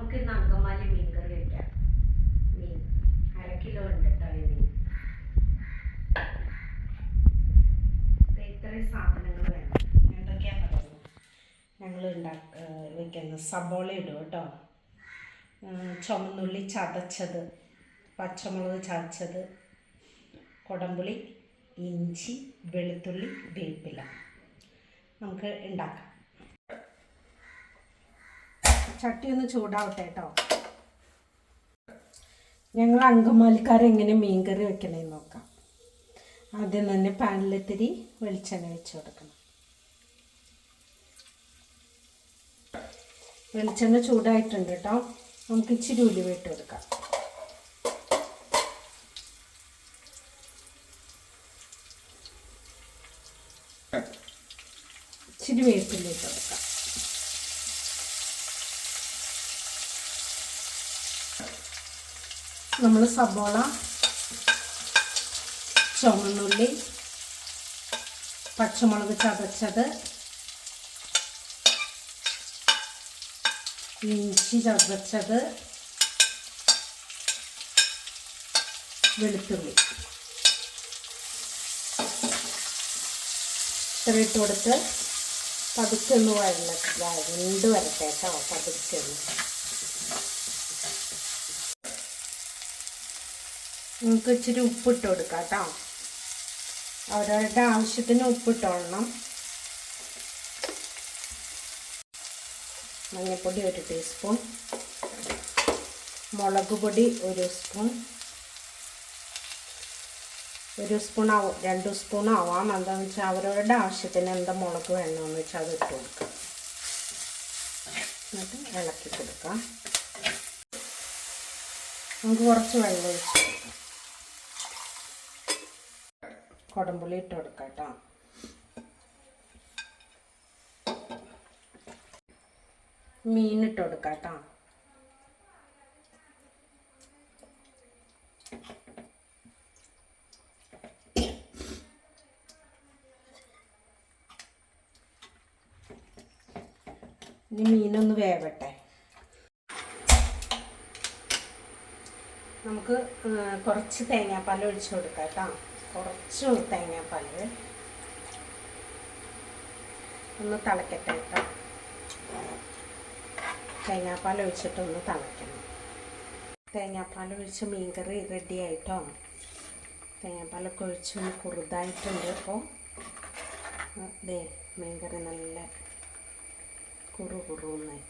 നമുക്ക് ഇന്ന് അങ്കമാലി മീൻ കറി വയ്ക്കാം. മീൻ 1/2 കിലോ ഉണ്ട് കേട്ടോ. ഈ മീൻ ഇത്രയും സാധനങ്ങൾ വേണം. എന്തൊക്കെയാ പറയുന്നത് ഞങ്ങൾ വയ്ക്കുന്നത്? സബോള ഇടും കേട്ടോ, ചുവന്നുള്ളി ചതച്ചത്, പച്ചമുളക് ചതച്ചത്, കുടംപുളി, ഇഞ്ചി, വെളുത്തുള്ളി, വേപ്പില. നമുക്ക് ഉണ്ടാക്കാം. ചട്ടി ഒന്ന് ചൂടാവട്ടെ കേട്ടോ. ഞങ്ങൾ അങ്കമാലിക്കാരെങ്ങനെ മീൻ കറി വെക്കണമെന്ന് നോക്കാം. ആദ്യം തന്നെ പാനിലിത്തിരി വെളിച്ചെണ്ണ വെച്ച് കൊടുക്കണം. വെളിച്ചെണ്ണ ചൂടായിട്ടുണ്ട് കേട്ടോ. നമുക്ക് ഇച്ചിരി ഉലുവ ഇട്ട് കൊടുക്കാം. ഇച്ചിരി വേപ്പില ഇട്ട് കൊടുക്കാം. നമ്മൾ സബോള, ചുവന്നുള്ളി, പച്ചമുളക് ചതച്ചത്, ഇഞ്ചി ചതച്ചത്, വെളുത്തുള്ളി ഇത്ര ഇട്ട് കൊടുത്ത് പതുക്കെ ഒന്ന് വഴണ്ട് വരട്ടെ കേട്ടോ. പതുക്കെ നമുക്ക് ഇച്ചിരി ഉപ്പിട്ട് കൊടുക്കാം കേട്ടോ. അവരവരുടെ ആവശ്യത്തിന് ഉപ്പിട്ടോളണം. മഞ്ഞൾപ്പൊടി 1 ടീസ്പൂൺ, മുളക് പൊടി 1 സ്പൂൺ, 1 സ്പൂൺ 2 സ്പൂൺ ആവാം. എന്താണെന്ന് വെച്ചാൽ അവരവരുടെ ആവശ്യത്തിന് എന്താ മുളക് വേണമെന്ന് വെച്ചാൽ അത് ഇട്ട് കൊടുക്കാം. എന്നിട്ട് ഇളക്കി കൊടുക്കാം. നമുക്ക് കുറച്ച് വെള്ളം ഒഴിച്ച് കൊടുക്കാം. കുടംപുളി ഇട്ട് കൊടുക്കാം കേട്ടോ. മീനിട്ട് കൊടുക്കാം കേട്ടോ. ഇനി മീനൊന്ന് വേവട്ടെ. നമുക്ക് കുറച്ച് തേങ്ങാപ്പാൽ ഒഴിച്ച് കൊടുക്കാം കേട്ടോ. കുറച്ച് തേങ്ങാപ്പാൽ ഒന്ന് തിളക്കട്ടെ കേട്ടോ. തേങ്ങാപ്പാൽ ഒഴിച്ചിട്ടൊന്ന് തിളയ്ക്കണം. തേങ്ങാപ്പാൽ ഒഴിച്ച് മീൻ കറി റെഡി ആയിട്ടോ. തേങ്ങാപ്പാലൊക്കെ ഒഴിച്ച് ഒന്ന് കുറുതായിട്ടുണ്ട്. അപ്പോൾ ദേ മീൻ കറി നല്ല കുറുകുറുന്നായി.